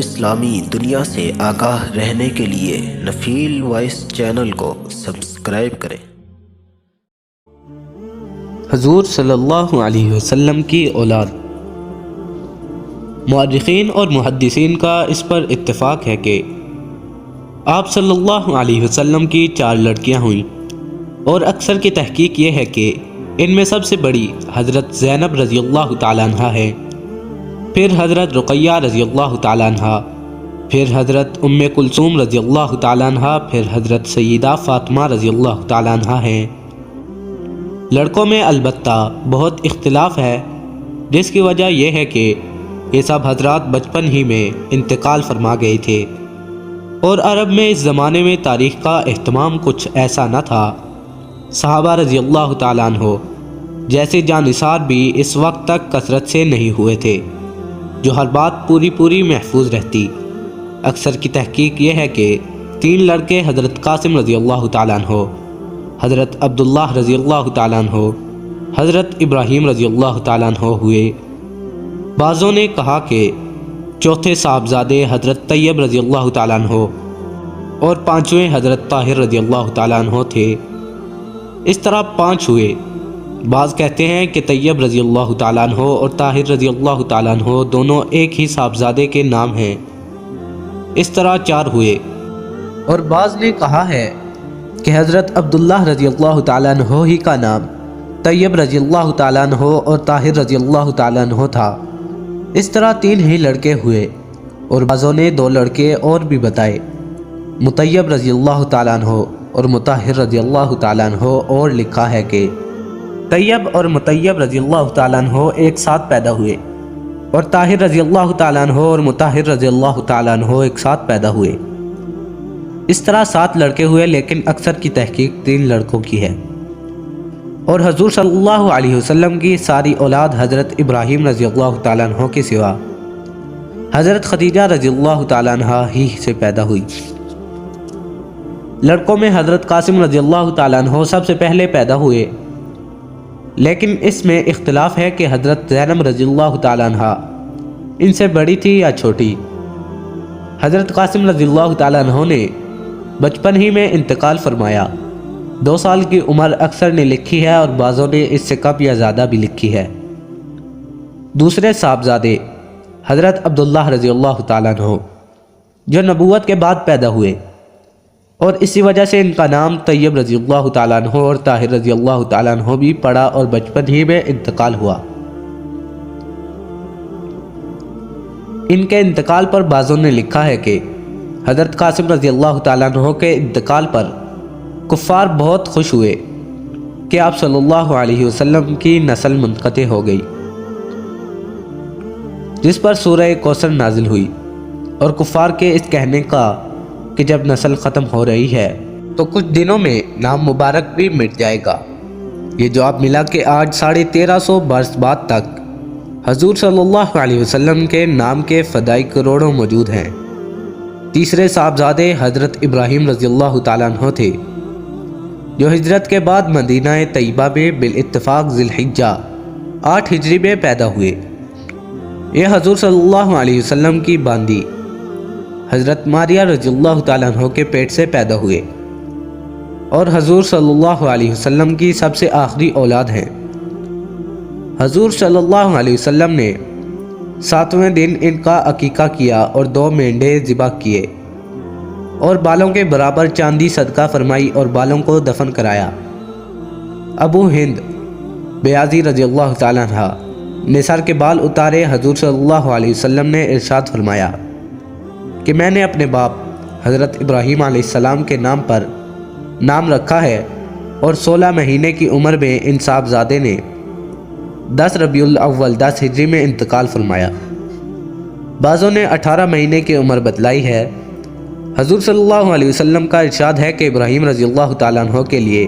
اسلامی دنیا سے آگاہ رہنے کے لیے نفیل وائس چینل کو سبسکرائب کریں۔ حضور صلی اللہ علیہ وسلم کی اولاد۔ مورخین اور محدثین کا اس پر اتفاق ہے کہ آپ صلی اللہ علیہ وسلم کی 4 لڑکیاں ہوئیں، اور اکثر کی تحقیق یہ ہے کہ ان میں سب سے بڑی حضرت زینب رضی اللہ تعالیٰ عنہ ہے، پھر حضرت رقیہ رضی اللہ تعالیٰ عنہ، پھر حضرت ام کلثوم رضی اللہ تعالیٰ عنہ، پھر حضرت سیدہ فاطمہ رضی اللہ تعالیٰ عنہ ہیں۔ لڑکوں میں البتہ بہت اختلاف ہے، جس کی وجہ یہ ہے کہ یہ سب حضرات بچپن ہی میں انتقال فرما گئے تھے، اور عرب میں اس زمانے میں تاریخ کا اہتمام کچھ ایسا نہ تھا۔ صحابہ رضی اللہ تعالیٰ عنہ جیسے جانثار بھی اس وقت تک کثرت سے نہیں ہوئے تھے جو ہر بات پوری محفوظ رہتی۔ اکثر کی تحقیق یہ ہے کہ 3 لڑکے حضرت قاسم رضی اللہ تعالیٰ عنہ، حضرت عبداللہ رضی اللہ تعالیٰ عنہ، حضرت ابراہیم رضی اللہ تعالیٰ عنہ ہوئے۔ بعضوں نے کہا کہ چوتھے صاحبزادے حضرت طیب رضی اللہ تعالیٰ عنہ اور 5ویں حضرت طاہر رضی اللہ تعالیٰ عنہ تھے۔ اس طرح 5 ہوئے۔ بعض کہتے ہیں کہ طیب رضی اللہ تعالیٰ عنہ اور طاہر رضی اللہ تعالیٰ عنہ دونوں ایک ہی صاحبزادے کے نام ہیں، اس طرح 4 ہوئے۔ اور بعض نے کہا ہے کہ حضرت عبداللہ رضی اللہ تعالیٰ عنہ ہی کا نام طیب رضی اللہ تعالیٰ عنہ اور طاہر رضی اللہ تعالیٰ عنہ تھا، اس طرح 3 ہی لڑکے ہوئے۔ اور بعضوں نے 2 لڑکے اور بھی بتائے، مطیب رضی اللہ تعالیٰ عنہ اور مطہر رضی اللہ تعالیٰ عنہ، اور لکھا ہے کہ طیب اور مطیب رضی اللہ تعالیٰ عنہ ایک ساتھ پیدا ہوئے، اور طاہر رضی اللہ تعالیٰ عنہ اور مطہر رضی اللہ تعالیٰ عنہ ایک ساتھ پیدا ہوئے۔ اس طرح 7 لڑکے ہوئے، لیکن اکثر کی تحقیق 3 لڑکوں کی ہے۔ اور حضور صلی اللہ علیہ وسلم کی ساری اولاد حضرت ابراہیم رضی اللہ تعالیٰ عنہ کے سوا حضرت خدیجہ رضی اللہ تعالیٰ عنہ ہی سے پیدا ہوئی۔ لڑکوں میں حضرت قاسم رضی اللہ تعالیٰ عنہ سب سے پہلے پیدا ہوئے، لیکن اس میں اختلاف ہے کہ حضرت زینب رضی اللہ تعالیٰ عنہ ان سے بڑی تھی یا چھوٹی۔ حضرت قاسم رضی اللہ تعالیٰ عنہ نے بچپن ہی میں انتقال فرمایا۔ 2 سال کی عمر اکثر نے لکھی ہے، اور بعضوں نے اس سے کم یا زیادہ بھی لکھی ہے۔ دوسرے صاحبزادے حضرت عبداللہ رضی اللہ تعالیٰ عنہ جو نبوت کے بعد پیدا ہوئے، اور اسی وجہ سے ان کا نام طیب رضی اللہ تعالیٰ عنہ اور طاہر رضی اللہ تعالیٰ عنہ بھی پڑا، اور بچپن ہی میں انتقال ہوا۔ ان کے انتقال پر بعضوں نے لکھا ہے کہ حضرت قاسم رضی اللہ تعالیٰ عنہ کے انتقال پر کفار بہت خوش ہوئے کہ آپ صلی اللہ علیہ وسلم کی نسل منقطع ہو گئی، جس پر سورہ کوثر نازل ہوئی، اور کفار کے اس کہنے کا کہ جب نسل ختم ہو رہی ہے تو کچھ دنوں میں نام مبارک بھی مٹ جائے گا، یہ جواب ملا کہ آج 1350 برس بعد تک حضور صلی اللہ علیہ وسلم کے نام کے فدائی کروڑوں موجود ہیں۔ تیسرے صاحبزادے حضرت ابراہیم رضی اللہ تعالیٰ عنہ تھے، جو ہجرت کے بعد مدینہ طیبہ میں بالاتفاق ذی الحجہ 8 ہجری میں پیدا ہوئے۔ یہ حضور صلی اللہ علیہ وسلم کی باندی حضرت ماریہ رضی اللہ تعالیٰ عنہ کے پیٹ سے پیدا ہوئے، اور حضور صلی اللہ علیہ وسلم کی سب سے آخری اولاد ہیں۔ حضور صلی اللہ علیہ وسلم نے 7ویں دن ان کا عقیقہ کیا، اور 2 مینڈے ذبح کیے، اور بالوں کے برابر چاندی صدقہ فرمائی، اور بالوں کو دفن کرایا۔ ابو ہند بیازی رضی اللہ تعالیٰ عنہ نے سر کے بال اتارے۔ حضور صلی اللہ علیہ وسلم نے ارشاد فرمایا کہ میں نے اپنے باپ حضرت ابراہیم علیہ السلام کے نام پر نام رکھا ہے، اور 16 مہینے کی عمر میں ان صاحبزادے نے 10 ربیع الاول 10 ہجری میں انتقال فرمایا۔ بعضوں نے 18 مہینے کی عمر بتلائی ہے۔ حضور صلی اللہ علیہ وسلم کا ارشاد ہے کہ ابراہیم رضی اللہ تعالیٰ عنہ کے لیے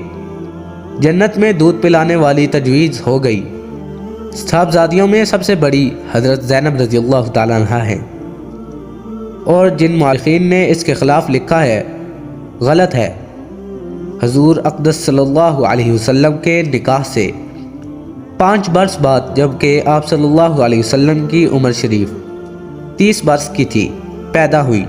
جنت میں دودھ پلانے والی تجویز ہو گئی۔ صاحبزادیوں میں سب سے بڑی حضرت زینب رضی اللہ تعالیٰ عنہ ہیں، اور جن مورخین نے اس کے خلاف لکھا ہے غلط ہے۔ حضور اقدس صلی اللہ علیہ وسلم کے نکاح سے 5 برس بعد، جبکہ آپ صلی اللہ علیہ وسلم کی عمر شریف 30 برس کی تھی، پیدا ہوئی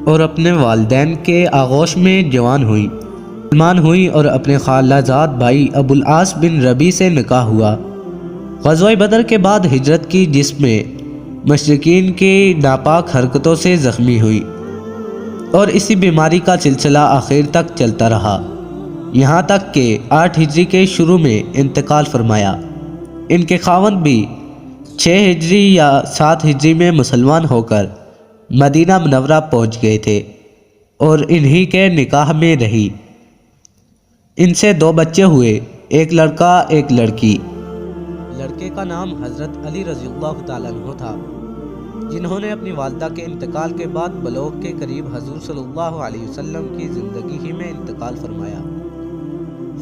اور اپنے والدین کے آغوش میں جوان ہوئی، مسلمان ہوئی اور اپنے خالہ زاد بھائی ابو العاص بن ربیع سے نکاح ہوا۔ غزوہ بدر کے بعد ہجرت کی، جس میں مشرکین کی ناپاک حرکتوں سے زخمی ہوئی اور اسی بیماری کا سلسلہ آخر تک چلتا رہا، یہاں تک کہ 8 ہجری کے شروع میں انتقال فرمایا۔ ان کے خاوند بھی 6 ہجری یا 7 ہجری میں مسلمان ہو کر مدینہ منورہ پہنچ گئے تھے اور انہی کے نکاح میں رہی۔ ان سے 2 بچے ہوئے، ایک لڑکا ایک لڑکی۔ لڑکے کا نام حضرت علی رضی اللہ تعالیٰ عنہ تھا، جنہوں نے اپنی والدہ کے انتقال کے بعد بلوغ کے قریب حضور صلی اللہ علیہ وسلم کی زندگی ہی میں انتقال فرمایا۔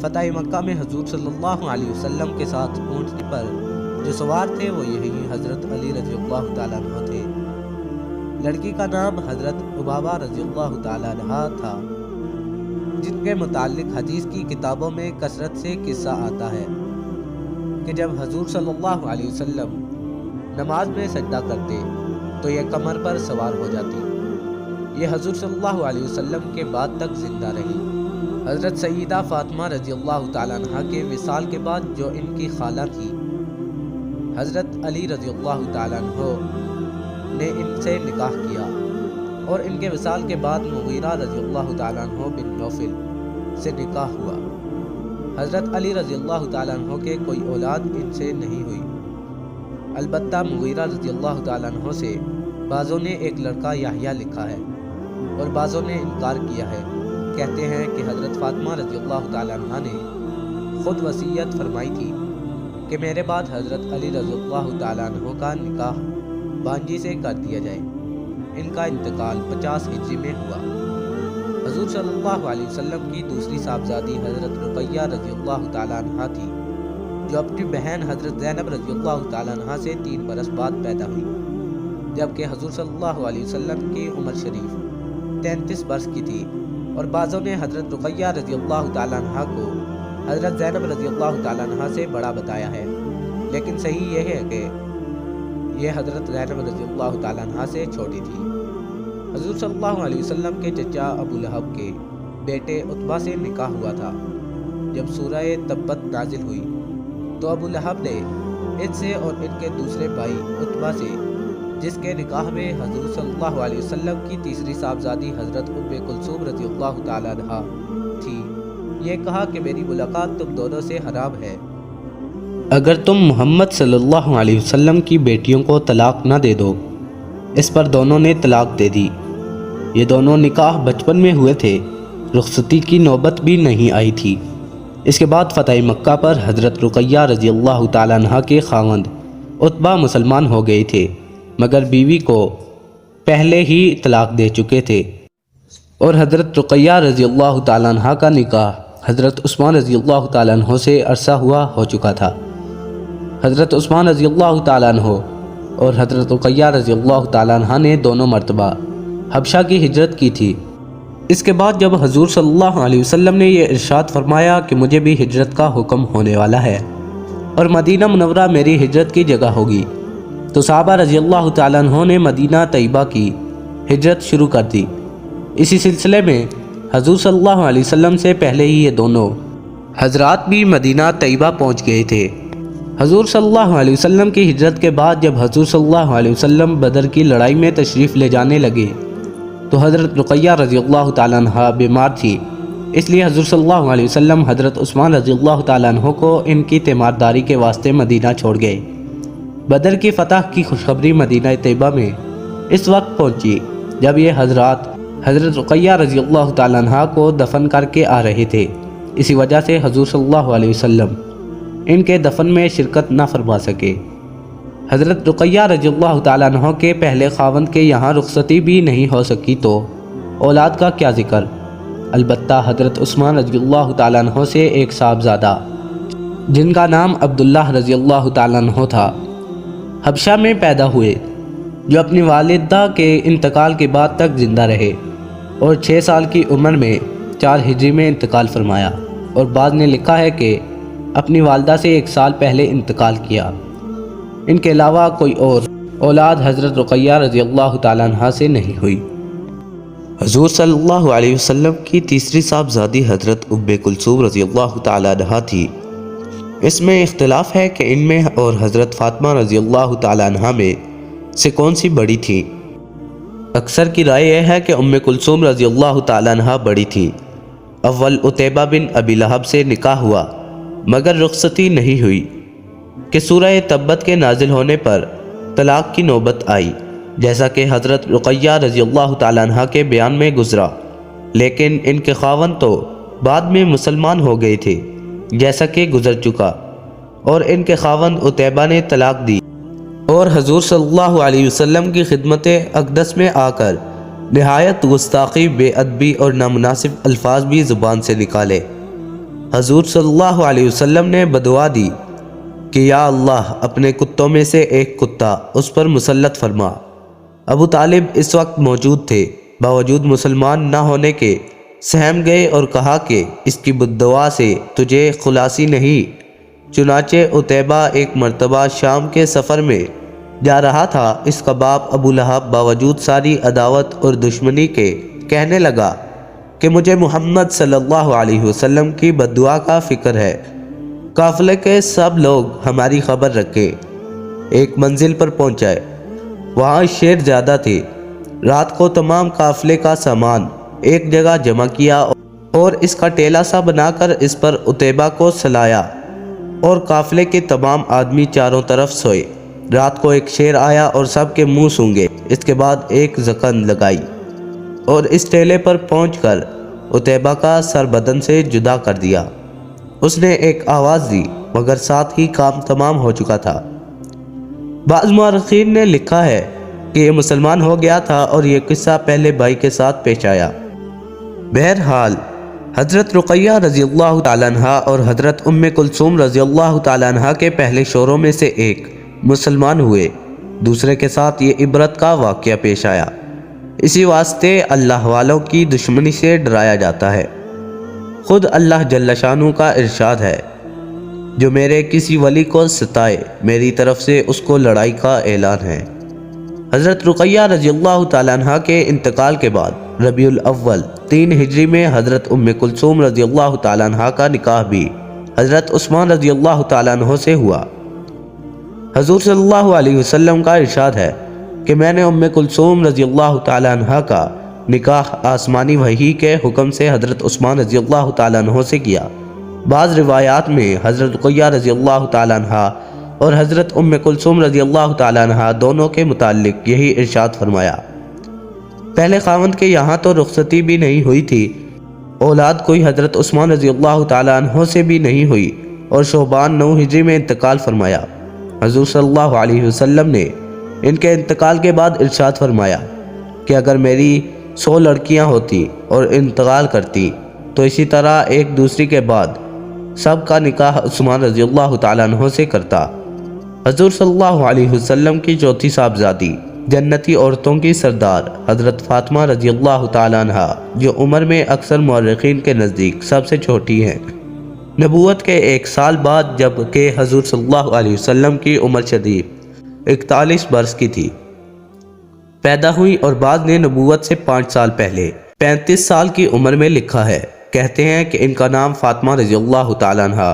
فتح مکہ میں حضور صلی اللہ علیہ وسلم کے ساتھ اونٹنی پر جو سوار تھے وہ یہی حضرت علی رضی اللہ تعالیٰ عنہ تھے۔ لڑکی کا نام حضرت عبابہ رضی اللہ تعالیٰ عنہ تھا، جن کے متعلق حدیث کی کتابوں میں کثرت سے قصہ آتا ہے کہ جب حضور صلی اللہ علیہ وسلم نماز میں سجدہ کرتے تو یہ کمر پر سوار ہو جاتی۔ یہ حضور صلی اللہ علیہ وسلم کے بعد تک زندہ رہی۔ حضرت سیدہ فاطمہ رضی اللہ تعالیٰ عنہ کے وصال کے بعد جو ان کی خالہ تھی، حضرت علی رضی اللہ تعالیٰ عنہ نے ان سے نکاح کیا اور ان کے وصال کے بعد مغیرہ رضی اللہ تعالیٰ عنہ بن نوفل سے نکاح ہوا۔ حضرت علی رضی اللہ تعالیٰ عنہ کے کوئی اولاد ان سے نہیں ہوئی، البتہ مغیرہ رضی اللہ تعالیٰ عنہ سے بعضوں نے ایک لڑکا یحییٰ لکھا ہے اور بعضوں نے انکار کیا ہے۔ کہتے ہیں کہ حضرت فاطمہ رضی اللہ تعالیٰ عنہ نے خود وصیت فرمائی تھی کہ میرے بعد حضرت علی رضی اللہ تعالیٰ عنہ کا نکاح بانجی سے کر دیا جائے۔ ان کا انتقال 50 ہجری میں ہوا۔ حضور صلی اللہ علیہ وسلم کی دوسری صاحبزادی حضرت رقیہ رضی اللہ تعالیٰ عنہ تھی، جو اپنی بہن حضرت زینب رضی اللہ تعالیٰ عنہ سے 3 برس بعد پیدا ہوئی، جبکہ حضور صلی اللہ علیہ وسلم کی عمر شریف 33 برس کی تھی، اور بعضوں نے حضرت رقیہ رضی اللہ تعالیٰ عنہ کو حضرت زینب رضی اللہ تعالیٰ عنہ سے بڑا بتایا ہے، لیکن صحیح یہ ہے کہ یہ حضرت زینب رضی اللہ تعالیٰ عنہ سے چھوٹی تھی۔ حضور صلی اللہ علیہ وسلم کے چچا ابو لہب کے بیٹے عتبہ سے نکاح ہوا تھا۔ جب سورہ تبت نازل ہوئی تو ابو لہب نے ان سے اور ان کے دوسرے بھائی عتبہ سے، جس کے نکاح میں حضور صلی اللہ علیہ وسلم کی تیسری صاحبزادی حضرت ام کلثوم رضی اللہ تعالیٰ عنہ تھی، یہ کہا کہ میری ملاقات تم دونوں سے حرام ہے۔ اگر تم محمد صلی اللہ علیہ وسلم کی بیٹیوں کو طلاق نہ دے دو۔ اس پر دونوں نے طلاق دے دی۔ یہ دونوں نکاح بچپن میں ہوئے تھے، رخصتی کی نوبت بھی نہیں آئی تھی۔ اس کے بعد فتح مکہ پر حضرت رقیہ رضی اللہ تعالیٰ عنہ کے خاوند عتبہ مسلمان ہو گئے تھے، مگر بیوی کو پہلے ہی طلاق دے چکے تھے، اور حضرت رقیہ رضی اللہ تعالیٰ عنہ کا نکاح حضرت عثمان رضی اللہ تعالیٰ عنہ سے عرصہ ہوا ہو چکا تھا۔ حضرت عثمان رضی اللہ تعالیٰ عنہ اور حضرت رقیہ رضی اللہ تعالیٰ عنہ نے دونوں مرتبہ حبشہ کی ہجرت کی تھی۔ اس کے بعد جب حضور صلی اللہ علیہ وسلم نے یہ ارشاد فرمایا کہ مجھے بھی ہجرت کا حکم ہونے والا ہے اور مدینہ منورہ میری ہجرت کی جگہ ہوگی، تو صحابہ رضی اللہ تعالیٰ عنہ نے مدینہ طیبہ کی ہجرت شروع کر دی۔ اسی سلسلے میں حضور صلی اللہ علیہ وسلم سے پہلے ہی یہ دونوں حضرات بھی مدینہ طیبہ پہنچ گئے تھے۔ حضور صلی اللہ علیہ وسلم کی ہجرت کے بعد جب حضور صلی اللہ علیہ وسلم بدر کی لڑائی میں تشریف لے جانے لگے تو حضرت رقیہ رضی اللہ تعالیٰ عنہ بیمار تھی، اس لیے حضور صلی اللہ علیہ وسلم حضرت عثمان رضی اللہ تعالیٰ عنہ کو ان کی تیمارداری کے واسطے مدینہ چھوڑ گئے۔ بدر کی فتح کی خوشخبری مدینہ طیبہ میں اس وقت پہنچی جب یہ حضرات حضرت رقیہ رضی اللہ تعالیٰ عنہ کو دفن کر کے آ رہے تھے۔ اسی وجہ سے حضور صلی اللہ علیہ وسلم ان کے دفن میں شرکت نہ فرما سکے۔ حضرت رقیہ رضی اللہ تعالیٰ عنہ کے پہلے خاوند کے یہاں رخصتی بھی نہیں ہو سکی تو اولاد کا کیا ذکر۔ البتہ حضرت عثمان رضی اللہ تعالیٰ عنہ سے ایک صاحبزادہ جن کا نام عبداللہ رضی اللہ تعالیٰ عنہ تھا، حبشہ میں پیدا ہوئے، جو اپنی والدہ کے انتقال کے بعد تک زندہ رہے اور 6 سال کی عمر میں 4 ہجری میں انتقال فرمایا، اور بعض نے لکھا ہے کہ اپنی والدہ سے 1 سال پہلے انتقال کیا۔ ان کے علاوہ کوئی اور اولاد حضرت رقیہ رضی اللہ تعالیٰ عنہ سے نہیں ہوئی۔ حضور صلی اللہ علیہ وسلم کی تیسری صاحبزادی حضرت ام کلثوم رضی اللہ تعالیٰ عنہ تھی۔ اس میں اختلاف ہے کہ ان میں اور حضرت فاطمہ رضی اللہ تعالیٰ عنہ میں سے کون سی بڑی تھی۔ اکثر کی رائے یہ ہے کہ ام کلثوم رضی اللہ تعالیٰ عنہ بڑی تھی۔ اول عتیبہ بن ابی لہب سے نکاح ہوا مگر رخصتی نہیں ہوئی کہ سورہ تبت کے نازل ہونے پر طلاق کی نوبت آئی، جیسا کہ حضرت رقیہ رضی اللہ تعالیٰ عنہ کے بیان میں گزرا، لیکن ان کے خاوند تو بعد میں مسلمان ہو گئے تھے جیسا کہ گزر چکا، اور ان کے خاوند عتیبہ نے طلاق دی اور حضور صلی اللہ علیہ وسلم کی خدمت اقدس میں آ کر نہایت گستاخی، بے ادبی اور نامناسب الفاظ بھی زبان سے نکالے۔ حضور صلی اللہ علیہ وسلم نے بدعا دی کہ یا اللہ اپنے کتوں میں سے ایک کتا اس پر مسلط فرما۔ ابو طالب اس وقت موجود تھے، باوجود مسلمان نہ ہونے کے سہم گئے اور کہا کہ اس کی بددعا سے تجھے خلاصی نہیں۔ چنانچہ عتیبہ ایک مرتبہ شام کے سفر میں جا رہا تھا، اس کا باپ ابو لہب باوجود ساری عداوت اور دشمنی کے کہنے لگا کہ مجھے محمد صلی اللہ علیہ وسلم کی بددعا کا فکر ہے، قافلے کے سب لوگ ہماری خبر رکھیں۔ ایک منزل پر پہنچائے، وہاں شیر زیادہ تھے۔ رات کو تمام قافلے کا سامان ایک جگہ جمع کیا اور اس کا ٹیلا سا بنا کر اس پر عتیبہ کو سلایا اور قافلے کے تمام آدمی چاروں طرف سوئے۔ رات کو ایک شیر آیا اور سب کے منہ سونگھے، اس کے بعد ایک زکن لگائی اور اس ٹیلے پر پہنچ کر عتیبہ کا سر بدن سے جدا کر دیا۔ اس نے ایک آواز دی مگر ساتھ ہی کام تمام ہو چکا تھا۔ بعض مورخین نے لکھا ہے کہ یہ مسلمان ہو گیا تھا اور یہ قصہ پہلے بھائی کے ساتھ پیش آیا۔ بہرحال حضرت رقیہ رضی اللہ تعالیٰ عنہ اور حضرت ام کلثوم رضی اللہ تعالیٰ عنہ کے پہلے شوہروں میں سے ایک مسلمان ہوئے، دوسرے کے ساتھ یہ عبرت کا واقعہ پیش آیا۔ اسی واسطے اللہ والوں کی دشمنی سے ڈرایا جاتا ہے۔ خود اللہ جل شانہ کا ارشاد ہے، جو میرے کسی ولی کو ستائے میری طرف سے اس کو لڑائی کا اعلان ہے۔ حضرت رقیہ رضی اللہ تعالیٰ عنہ کے انتقال کے بعد ربیع الاول 3 ہجری میں حضرت ام کلثوم رضی اللہ تعالیٰ عنہ کا نکاح بھی حضرت عثمان رضی اللہ تعالیٰ عنہ سے ہوا۔ حضور صلی اللہ علیہ وسلم کا ارشاد ہے کہ میں نے ام کلثوم رضی اللہ تعالیٰ عنہ کا نکاح آسمانی وحی کے حکم سے حضرت عثمان رضی اللہ تعالیٰ عنہ سے کیا۔ بعض روایات میں حضرت رقیہ رضی اللہ تعالیٰ عنہ اور حضرت ام کلثوم رضی اللہ تعالیٰ عنہ دونوں کے متعلق یہی ارشاد فرمایا۔ پہلے خاوند کے یہاں تو رخصتی بھی نہیں ہوئی تھی، اولاد کوئی حضرت عثمان رضی اللہ تعالیٰ عنہ سے بھی نہیں ہوئی، اور شعبان 9 ہجری میں انتقال فرمایا۔ حضور صلی اللہ علیہ وسلم نے ان کے انتقال کے بعد ارشاد فرمایا کہ اگر میری 100 لڑکیاں ہوتی اور انتقال کرتی تو اسی طرح ایک دوسری کے بعد سب کا نکاح عثمان رضی اللہ تعالیٰ عنہ سے کرتا۔ حضور صلی اللہ علیہ وسلم کی چوتھی صاحبزادی جنتی عورتوں کی سردار حضرت فاطمہ رضی اللہ تعالیٰ عنہ، جو عمر میں اکثر مورخین کے نزدیک سب سے چھوٹی ہیں، نبوت کے 1 سال بعد جب کہ حضور صلی اللہ علیہ وسلم کی عمر شریف 41 برس کی تھی، پیدا ہوئی، اور بعض نے نبوت سے 5 سال پہلے 35 سال کی عمر میں لکھا ہے۔ کہتے ہیں کہ ان کا نام فاطمہ رضی اللہ تعالیٰ عنہ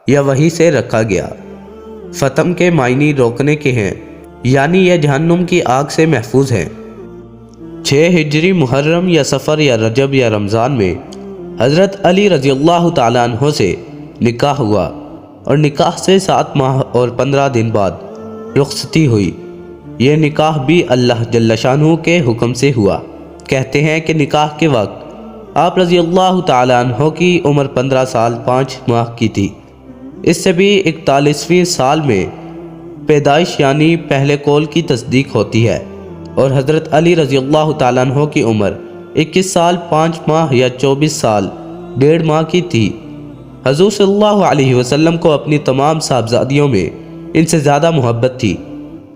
یا وحی سے رکھا گیا۔ فتم کے معنی روکنے کے ہیں، یعنی یہ جہنم کی آگ سے محفوظ ہیں۔ 6 ہجری محرم یا صفر یا رجب یا رمضان میں حضرت علی رضی اللہ تعالیٰ عنہ سے نکاح ہوا اور نکاح سے 7 ماہ اور 15 دن بعد رخصتی ہوئی۔ یہ نکاح بھی اللہ جل شانہ کے حکم سے ہوا۔ کہتے ہیں کہ نکاح کے وقت آپ رضی اللہ تعالیٰ عنہ کی عمر 15 سال 5 ماہ کی تھی۔ اس سے بھی 41ویں سال میں پیدائش یعنی پہلے قول کی تصدیق ہوتی ہے، اور حضرت علی رضی اللہ تعالیٰ عنہ کی عمر 21 سال 5 ماہ یا 24 سال 1.5 ماہ کی تھی۔ حضور صلی اللہ علیہ وسلم کو اپنی تمام صاحبزادیوں میں ان سے زیادہ محبت تھی۔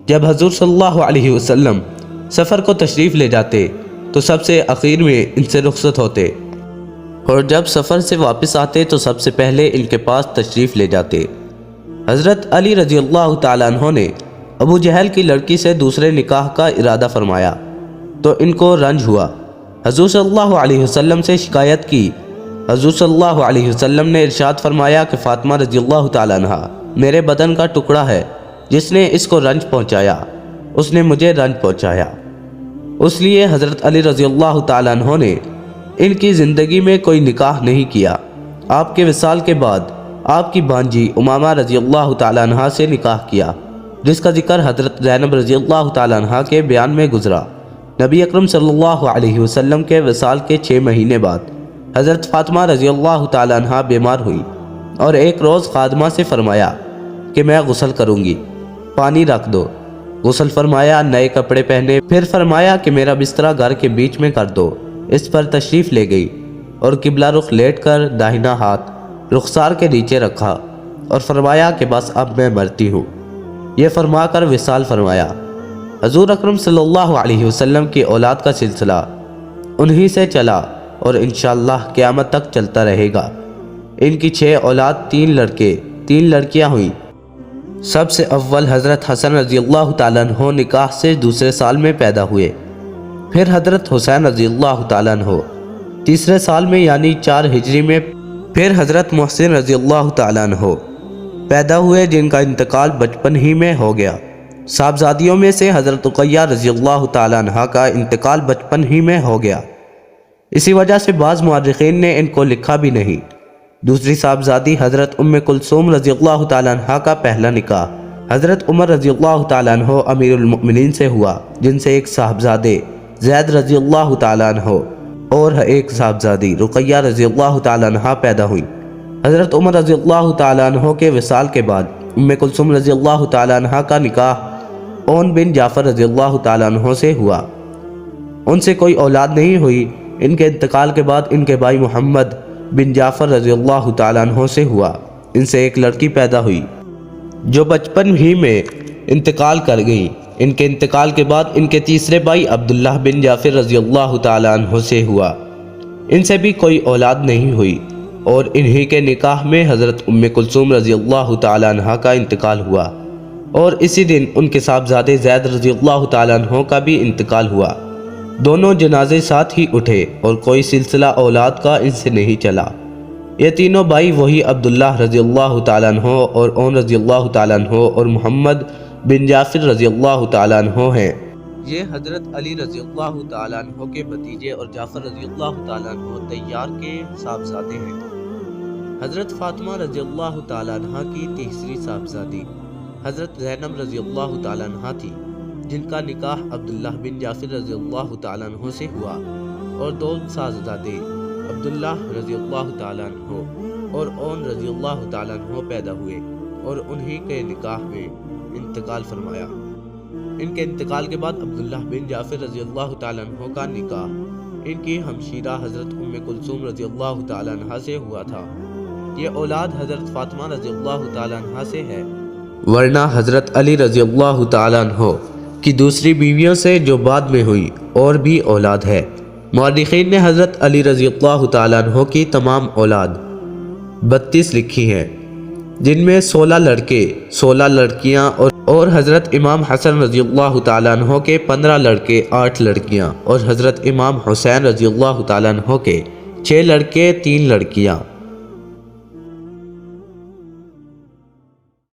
جب حضور صلی اللہ علیہ وسلم سفر کو تشریف لے جاتے تو سب سے اخیر میں ان سے رخصت ہوتے، اور جب سفر سے واپس آتے تو سب سے پہلے ان کے پاس تشریف لے جاتے۔ حضرت علی رضی اللہ تعالیٰ عنہ نے ابو جہل کی لڑکی سے دوسرے نکاح کا ارادہ فرمایا تو ان کو رنج ہوا۔ حضور صلی اللہ علیہ وسلم سے شکایت کی۔ حضور صلی اللہ علیہ وسلم نے ارشاد فرمایا کہ فاطمہ رضی اللہ تعالیٰ عنہ میرے بدن کا ٹکڑا ہے، جس نے اس کو رنج پہنچایا اس نے مجھے رنج پہنچایا۔ اس لیے حضرت علی رضی اللہ تعالیٰ عنہ نے ان کی زندگی میں کوئی نکاح نہیں کیا۔ آپ کے وصال کے بعد آپ کی بانجی امامہ رضی اللہ تعالیٰ عنہ سے نکاح کیا، جس کا ذکر حضرت زینب رضی اللہ تعالیٰ عنہ کے بیان میں گزرا۔ نبی اکرم صلی اللہ علیہ وسلم کے وصال کے 6 مہینے بعد حضرت فاطمہ رضی اللہ تعالیٰ عنہ بیمار ہوئی اور ایک روز خادمہ سے فرمایا کہ میں غسل کروں گی، پانی رکھ دو۔ غسل فرمایا، نئے کپڑے پہنے، پھر فرمایا کہ میرا بسترا گھر کے بیچ میں کر دو۔ اس پر تشریف لے گئی اور قبلہ رخ لیٹ کر داہنا ہاتھ رخسار کے نیچے رکھا اور فرمایا کہ بس اب میں مرتی ہوں۔ یہ فرما کر وصال فرمایا۔ حضور اکرم صلی اللہ علیہ وسلم کی اولاد کا سلسلہ انہی سے چلا اور انشاءاللہ قیامت تک چلتا رہے گا۔ ان کی 6 اولاد، 3 لڑکے 3 لڑکیاں ہوئیں۔ سب سے اول حضرت حسن رضی اللہ تعالیٰ عنہ نکاح سے دوسرے سال میں پیدا ہوئے، پھر حضرت حسین رضی اللہ تعالیٰ عنہ تیسرے سال میں یعنی 4 ہجری میں، پھر حضرت محسن رضی اللہ تعالیٰ عنہ پیدا ہوئے جن کا انتقال بچپن ہی میں ہو گیا۔ صاحبزادیوں میں سے حضرت رقیہ رضی اللہ تعالیٰ عنہ کا انتقال بچپن ہی میں ہو گیا، اسی وجہ سے بعض مورخین نے ان کو لکھا بھی نہیں۔ دوسری صاحبزادی حضرت ام کلثوم رضی اللہ تعالیٰ عنہ کا پہلا نکاح حضرت عمر رضی اللہ تعالیٰ عنہ امیر المؤمنین سے ہوا، جن سے ایک صاحبزادے زید رضی اللہ تعالیٰ عنہ اور ایک صاحبزادی رقیہ رضی اللہ تعالیٰ عنہ پیدا ہوئی۔ حضرت عمر رضی اللہ تعالیٰ عنہ کے وصال کے بعد ام کلثوم رضی اللہ تعالیٰ عنہ کا نکاح اون بن جعفر رضی اللہ تعالیٰ عنہ سے ہوا۔ ان سے کوئی اولاد نہیں ہوئی۔ ان کے انتقال کے بعد ان کے بھائی محمد بن جعفر رضی اللہ تعالیٰ عنہ سے ہوا۔ ان سے ایک لڑکی پیدا ہوئی جو بچپن ہی میں انتقال کر گئی۔ ان کے انتقال کے بعد ان کے تیسرے بھائی عبداللہ بن جعفر رضی اللہ تعالیٰ عنہ سے ہوا۔ ان سے بھی کوئی اولاد نہیں ہوئی اور انہی کے نکاح میں حضرت ام کلثوم رضی اللہ تعالیٰ عنہ کا انتقال ہوا اور اسی دن ان کے صاحبزادے زید رضی اللہ تعالیٰ عنہ کا بھی انتقال ہوا۔ دونوں جنازے ساتھ ہی اٹھے اور کوئی سلسلہ اولاد کا ان سے نہیں چلا۔ یہ تینوں بھائی وہی عبداللہ رضی اللہ تعالیٰ عنہ اور اون رضی اللہ تعالیٰ عنہ اور محمد بن جعفر رضی اللہ تعالیٰ عنہ ہیں۔ یہ حضرت علی رضی اللہ تعالیٰ عنہ کے بھتیجے اور جعفر رضی اللہ تعالیٰ عنہ طیار کے صاحبزادے ہیں۔ حضرت فاطمہ رضی اللہ تعالیٰ عنہ کی تیسری صاحبزادی حضرت زینب رضی اللہ تعالیٰ عنہ تھی، جن کا نکاح عبداللہ بن جعفر رضی اللہ تعالیٰ عنہ سے ہوا اور 2 صاحبزادے عبداللہ رضی اللہ تعالیٰ عنہ اور اون رضی اللہ تعالیٰ عنہ پیدا ہوئے اور انہی کے نکاح میں انتقال فرمایا۔ ان کے انتقال کے بعد عبداللہ بن جعفر رضی اللہ تعالیٰ عنہ کا نکاح ان کی ہمشیرہ حضرت ام کلثوم رضی اللہ تعالیٰ عنہ سے ہوا تھا۔ یہ اولاد حضرت فاطمہ رضی اللہ تعالیٰ عنہ سے ہے، ورنہ حضرت علی رضی اللہ تعالیٰ عنہ کی دوسری بیویوں سے جو بعد میں ہوئی اور بھی اولاد ہے۔ مورخین نے حضرت علی رضی اللہ تعالیٰ عنہ کی تمام اولاد 32 لکھی ہیں، جن میں 16 لڑکے 16 لڑکیاں اور حضرت امام حسن رضی اللہ تعالیٰ عنہ کے 15 لڑکے 8 لڑکیاں اور حضرت امام حسین رضی اللہ تعالیٰ عنہ کے 6 لڑکے 3 لڑکیاں۔